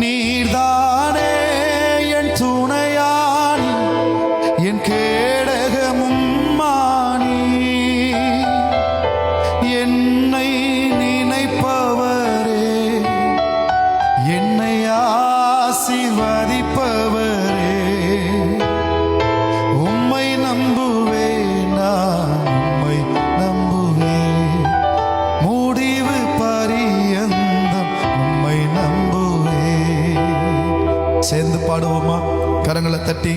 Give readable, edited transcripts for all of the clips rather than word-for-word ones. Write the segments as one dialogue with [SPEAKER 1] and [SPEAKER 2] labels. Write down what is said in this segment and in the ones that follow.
[SPEAKER 1] நீர்தானே என் துணையானி, என் கேடகமும் மானி, என்னை நினைப்பவரே, என்னை ஆசீர்வதிப்பவரே, உம்மை நம்புவேன், நான் உம்மை நம்புவேன், முடிவு பரியந்தம் உம்மை நம்புவேன். சேர்ந்து பாடுவோமா? கரங்களை தட்டி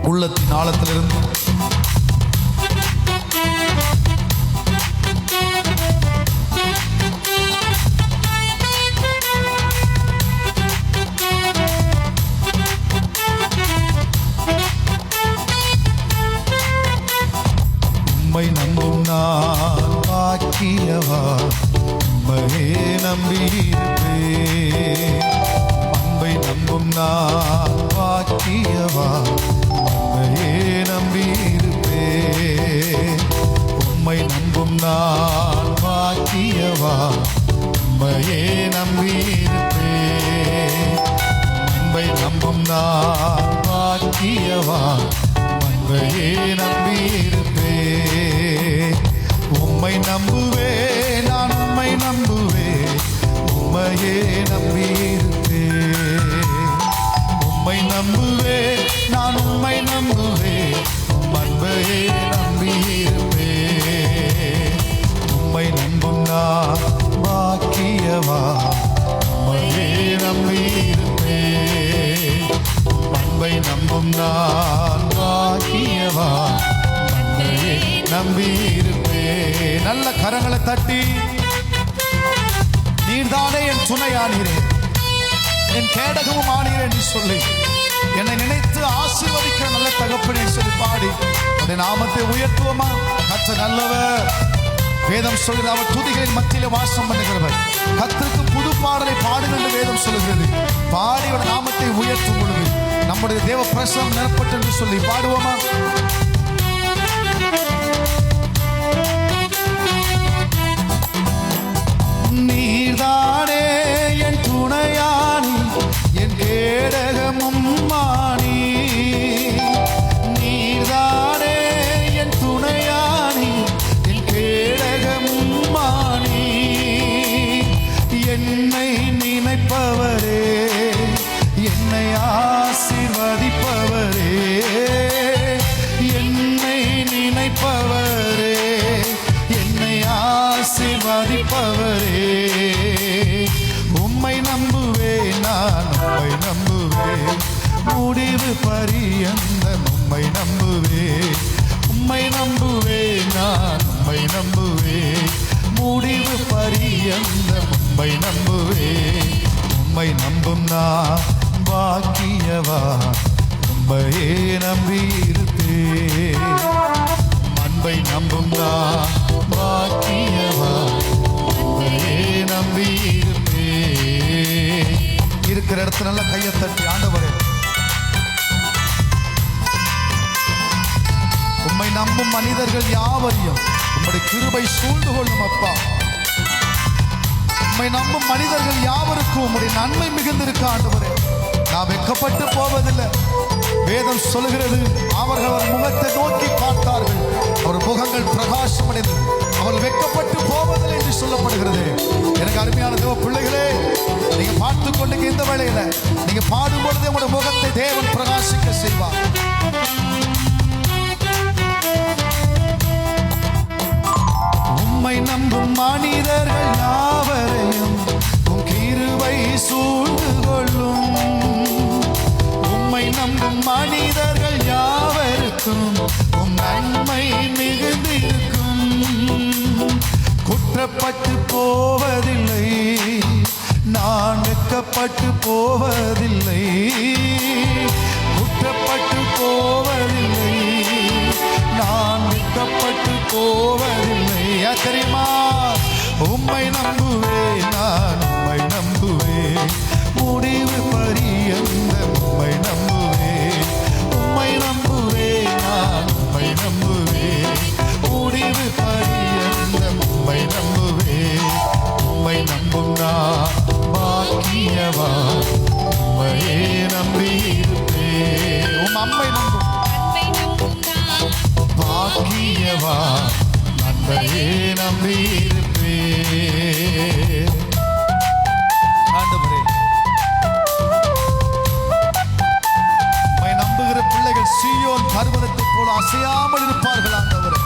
[SPEAKER 1] உள்ளத்தின் ஆழத்திலிருந்து உம்மை நம்பும் நான் பாக்கியவா, உம்மையே நம்பியிருப்பேன். அன்பை நம்பும் நான் பாக்கியவா, உம்மையே நம்பியிருப்பேன். உம்மை நம்பும் நான் பாக்கியவா, உம்மையே நம்பியிருப்பேன். அன்பை நம்பும் நான் பாக்கியவா, உம்மையே நம்பியிருப்பேன். உம்மை நம்புவேன், நான் உம்மை நம்புவேன், உம்மையே நம்பியிருப்பேன். உம்மை நம்புவேன், நான் உம்மை நம்புவேன், அன்பையே நம்பியிருப்பேன். உம்மை நம்பும் நான் பாக்கியவா, உம்மையே நம்பியிருப்பேன். அன்பை நம்பும் நான் பாக்கியவா, அன்பையே நம்பியிருப்பேன். நல்ல கரங்களை தட்டி நீர்தானே என் துணையானீரே, என் கேடகமும் ஆனீரே என்று சொல்லி என்னை நினைத்து ஆசீர்வதிக்கிற நல்ல தகப்பனே சொல்லி பாடி அந்த நாமத்தை உயர்த்துவோமா? கர்த்தர் நல்லவர். வேதம் சொல்கிறது அவர் துதிகளின் மத்தியிலே வாசம் பண்ணுகிறவர். கர்த்தருக்கு புது பாடலை பாடுங்கள் என்று வேதம் சொல்கிறது. பாடி அவர் நாமத்தை உயர்த்தும் பொழுது நம்முடைய தேவ பிரசனம் நிரப்பட்டு என்று சொல்லி பாடுவோமா? நீர்தானே என் துணையானி, என் கேடகமும் மானி, நீர்தானே என் துணையானி, என் கேடகமும் மானி, என்னை நினைப்பவரே, என்னை ஆசீர்வதிப்பவரே, என்னை நினைப்பவரே, என்னை ஆசீர்வதிப்பவரே, உம்மை நம்புவேன், நான் உம்மை நம்புவேன், முடிவு பரியந்தம் உம்மை நம்புவேன். உம்மை நம்புவேன், நான் உம்மை நம்புவேன், முடிவு பரியந்தம் உம்மை நம்புவேன். உம்மை நம்பும் நான் பாக்கியவா, உம்மையே நம்பியிருப்பேன். அன்பை நம்பும் நான் பாக்கியவா, உம்மையே நம்பியிருப்பேன். இருக்கிற இடத்துல நல்ல கையை தட்டி ஆண்டவரே, உம்மை நம்பும் மனிதர்கள் யாவரையும் உம்முடைய கிருபை சூழ்ந்து கொள்ளும் அப்பா. உம்மை நம்பும் மனிதர்கள் யாவருக்கும் உம்முடைய நன்மை மிகுந்திருக்க ஆண்டவரே. நான் வெட்கப்பட்டு போவதில்லை. வேதம் சொல்லுகிறது, அவர்கள் அவர் முகத்தை நோக்கி பார்த்தார்கள், அவர் முகங்கள் பிரகாசம் அடைந்தது, அவர்கள் வெட்கப்பட்டு போவதில்லை என்று சொல்லப்படுகிறது. எனக்கு அருமையான தேவ பிள்ளைகளே, நீங்க பார்த்து கொண்டு இந்த வேளையில நீங்க பாடும் பொழுது உங்களுடைய முகத்தை தேவன் பிரகாசிக்க செய்வார். உம்மை நம்பும் மனிதர்கள் யாவரையும் உம் கிருபை சூழ்ந்து கொள்ளும். உம்மை நம்பும் மனிதர்கள் யாவருக்கும் உம் நன்மை மிகுந்திருக்கும். குற்றப்பட்டு போவதில்லை, நான் வெட்கப்பட்டு போவதில்லை, குற்றப்பட்டு போவதில்லை, நான் வெட்கப்பட்டு போவதில்லை. தெரியுமா? உம்மை நம்புவேன், நான் உம்மை நம்புவேன், முடிவு பரியந்தம் உம்மை நம்புவேன். உம்மை நம்புவேன், நான் உம்மை நம்புவேன், முடிவு பரியந்தம் உம்மை நம்புவேன். உம்மை நம்பும் நான் பாக்கியவான், நம்பியிருப்பே. உம் அம்மை நம்பும் பாக்கியவா நண்பரே நம்பியிருப்பே. ஆண்டவரே, உம்மை நம்புகிற பிள்ளைகள் சீயோன் பர்வதத்தைப் போல அசையாமல் இருப்பார்கள். ஆண்டவரே,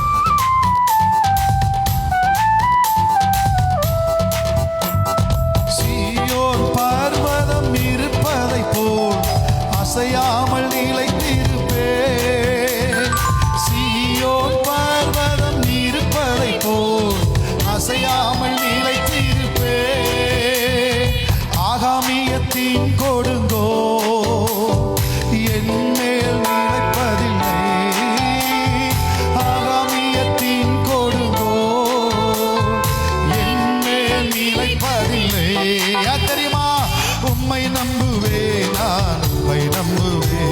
[SPEAKER 1] சீயோன் பர்வதம் இருப்பதைப் போல் அசையாமல் நிலைத்திருப்பே. சீயோன் பர்வதம் இருப்பதைப் போல் அசையாமல் நிலைத்திருப்பே. ஆகாமியத்தின் கொடுங்கோ என் மேல் நிலைப்பதில்லை. ஆகாமியத்தின் கொடுங்கோ என் மேல் நிலைப்பதில்லை. தெரியுமா, உம்மை நம்புவே, நான் உம்மை நம்புவே,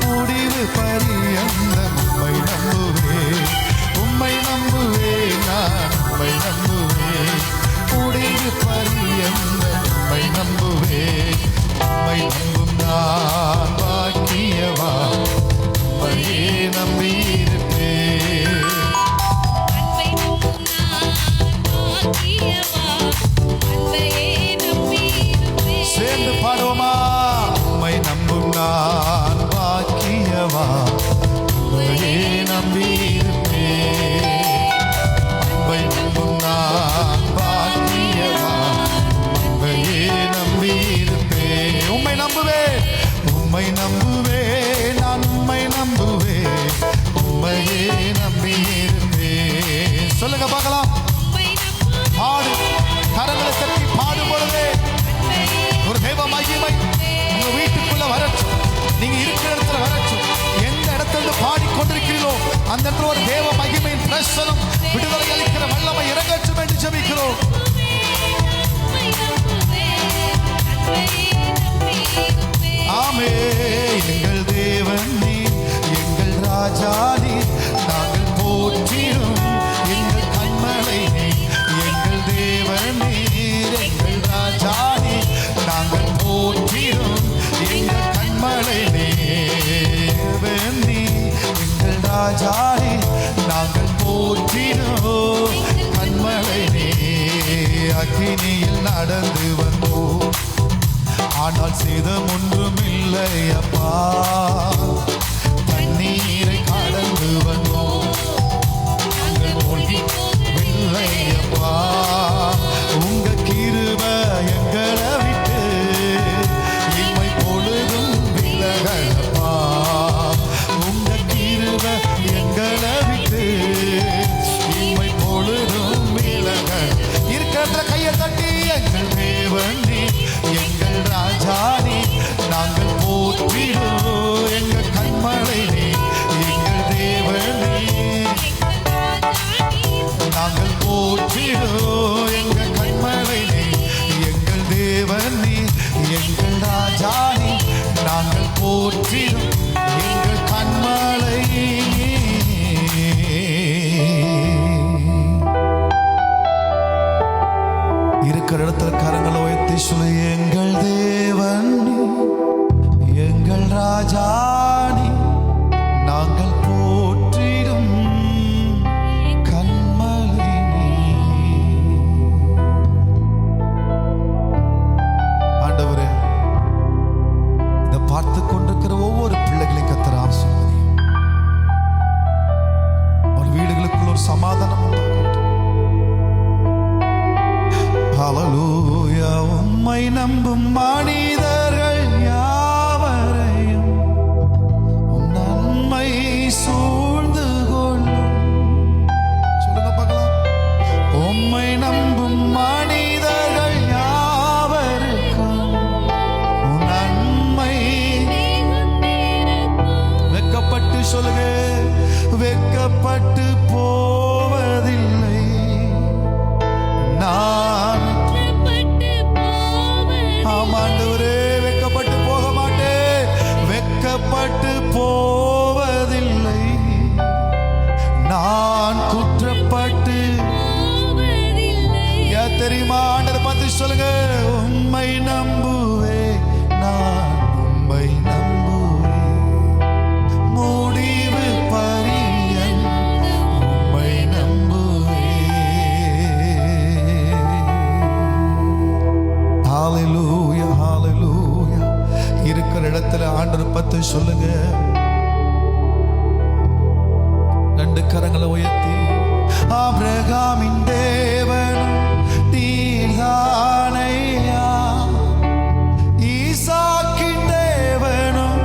[SPEAKER 1] முடிவு பரியந்தம் உம்மை நம்புவே. உம்மை நம்புவே, நான் உம்மை நம்புவே, முடிவு பரியந்தம் உம்மை நம்புவே. உம்மை நம்பும் நான் பாக்கியவா உம்மையே நம்பியிருப்பே. சேர்ந்து பாடுவோமா? உம்மை நம்பும் நான் பாக்கியவா உம்மையே நம்பியிருப்பே. உம்மை நம்பும் நான் பாக்கியவா உம்மையே நம்பியிருப்பே. உம்மை நம்புவே, உம்மை நம்புவே, நான் உம்மை நம்புவே, உம்மையே நம்பியிருப்பே. சொல்லுங்க பார்க்கலாம். பாடு, கரங்களை தட்டி பாடும் பொழுதே ஒரு தேவ மகிமை உங்க வீட்டுக்குள்ள வரட்டும். நீங்க இருக்கிற இடத்துல வரட்டும். எந்த இடத்துல பாடிக்கொண்டிருக்கிறீர்களோ அந்த இடத்துல ஒரு தேவ மகிமையின் பிரசனம், விடுதலை அளிக்கிற வல்லமை இறங்கட்டும் என்று ஜெபிக்கிறோம். ஆமே. எங்கள் தேவன் நீ, எங்கள் ராஜா நீ, நாங்கள் போற்றிடும் எங்கள் கண்மலை நீ. எங்கள் தேவன் நீர், எங்கள் ராஜா நீ, நாங்கள் போற்றிடும் எங்கள் கண்மலை நீ. நீ எங்கள் ராஜா நீ, நாங்கள் போற்றிடும் கண்மலை நீ. அக்கினியில் நடந்து வந்தோம், ஆனால் சேதம் ஒன்றும் இல்லை அப்பா. தண்ணீரை கடந்து வந்தோம், நாங்கள் மூழ்கிவில்லை அப்பா. உங்க கிருபை எங்களை விட்டு இம்மை பொழுதும் விலகலப்பா. உங்க கிருபை எங்களை விட்டு இம்மை பொழுதும் விலகல். இருக்கிற கையை தட்டி எங்கள் தேவன் நீ, எங்கள் ராஜா நீ, நாங்கள் போற்றிடும் எங்கள் கண்மலை நீ. எங்கள் தேவன் நீ, நாங்கள் போற்றிடும் எங்கள் கண்மலை நீ. எங்கள் தேவன் நீ, எங்கள் ராஜா நீ, நாங்கள் போற்றிடும் எங்கள் கண்மலை நீ. இருக்கிற இடத்துல கரங்களை உயர்த்தி சொல்லு. எங்கள் தேவன் நீ, எங்கள் ராஜா நீ, நாங்கள் போற்றிடும் கண்மலை நீ. ஆண்டவரே, இதை பார்த்து கொண்டிருக்கிற ஒவ்வொரு பிள்ளைகளையும் கர்த்தர் ஆசீர்வதியும். ஒரு வீடுகளுக்குள்ள ஒரு சமாதானம் உண்டாகட்டும். ஹல்லேலூயா. உம்மை நம்பும் மனிதர்கள் யாவரையும் உம் நன்மை சூழ்ந்து கொள்ளும். சொல்லுங்க பார்க்கலாம். உம்மை நம்பும் மனிதர்கள் யாவருக்கும் உம் நன்மை. வெட்கப்பட்டு சொல்லுங்க, வெட்கப்பட்டு போவதில்லை நான். ஆமாண்டவரே, வெட்கப்பட்டு போக மாட்டேன், வெட்கப்பட்டு போவதில்லை நான், குற்றப்பட்டு. ஏன் தெரியுமா? ஆண்டவரை பார்த்து சொல்லுங்க, உம்மை நம்புவே நான் உம்மை விருப்பத்தை சொல்லுங்க. ரெண்டு கரங்களை உயர்த்தி, ஆபிரகாமின் தேவனும் நீர்தானையா, ஈசாக்கின் தேவனும்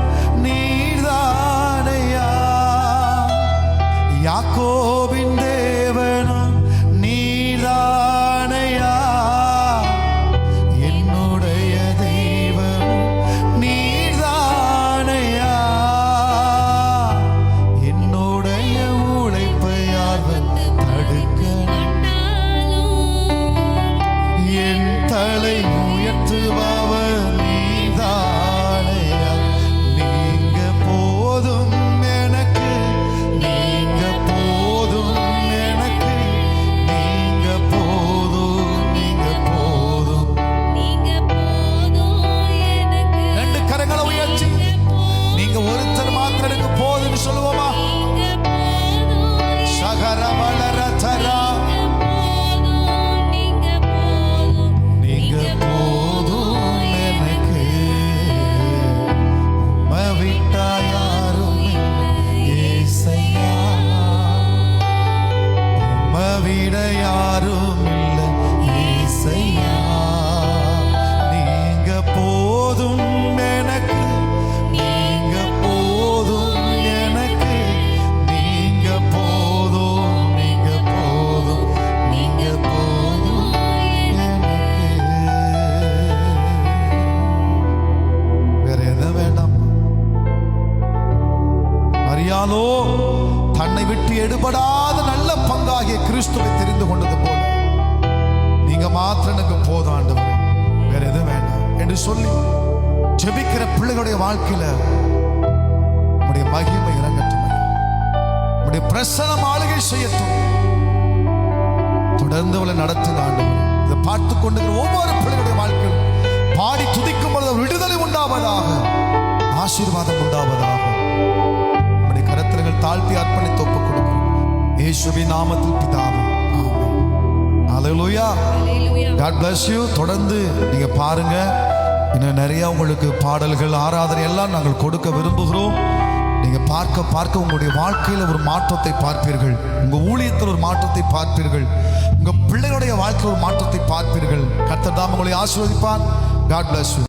[SPEAKER 1] நீர்தானையா, யாக்கோபின் தேவனும் நீர்தானையா, என்னுடைய தெய்வமும் நீர்தானையா, என்னுடைய உழைப்பை யார் வந்து தடுக்கணும், என் தலை உயர்த்துபவர் நீர்தானையா, நீங்க போதும் எனக்கு, நீங்க போதும் எனக்கு, நீங்க போதும், நீங்க போதும்,
[SPEAKER 2] நீங்க போதும் எனக்கு,
[SPEAKER 1] ரெண்டு கரங்களை உயர்த்தி நீங்க ஒருத்தர் மாத்திரம் எனக்கு போதும்னு சொல்லுவோமா?
[SPEAKER 2] நீங்க போதும்,
[SPEAKER 1] சகர வளர தரா,
[SPEAKER 2] நீங்க போதும்,
[SPEAKER 1] நீங்க போதும் எனக்கு, உம்மை விட்டா யாரும் இல்லை ஏசையா, உம்மை விட யாரும் இல்லை ஏசையா, நீங்க போதும் எனக்கு, நீங்க போதும் எனக்கு, நீங்க போதும், நீங்க போதும், நீங்க போதும் எனக்கு. வேற எதை வேண்டாம். மரியாளோ தன்னை விட்டு எடுபடாத நல்ல பங்காகிய கிறிஸ்துவை தெரிந்து கொண்டது போல நீங்க மாத்திரம் எனக்கு போதும் ஆண்டவரே, வேற எதுவும் வேண்டாம் என்று சொல்லி ஜெபிக்கிற பிள்ளைகளுடைய வாழ்க்கையில உம்முடைய மகிமை இறங்கட்டும், உம்முடைய பிரசன்னம் ஆளுகை செய்யட்டும், தொடர்ந்து அவளை நடத்துங்க ஆண்டவரே. இதை பார்த்து கொண்டிருக்கிற ஒவ்வொரு பிள்ளைகளுடைய வாழ்க்கையில் பாடி துதிக்கும் பொழுது விடுதலை உண்டாவதாக, ஆசீர்வாதம் உண்டாவதாக. உம்முடைய கரத்தில்கள் தாழ்த்தி அர்ப்பணித்து ஒப்புக் கொடுக்கிறோம் இயேசுவின் நாமத்தில் பிதாவே, ஆமென். ஹல்லேலூயா.
[SPEAKER 2] ஹல்லேலூயா.
[SPEAKER 1] God bless you. தொடர்ந்து நீங்க பாருங்க, இன்னும் நிறைய உங்களுக்கு பாடல்கள், ஆராதனை எல்லாம் நாங்கள் கொடுக்க விரும்புகிறோம். நீங்க பார்க்க உங்களுடைய வாழ்க்கையில் ஒரு மாற்றத்தை பார்ப்பீர்கள், உங்க ஊழியத்தில் ஒரு மாற்றத்தை பார்ப்பீர்கள், உங்க பிள்ளைகளுடைய வாழ்க்கையில் ஒரு மாற்றத்தை பார்ப்பீர்கள். கர்த்தர் தாம் உங்களை ஆசீர்வதிப்பார். God bless you.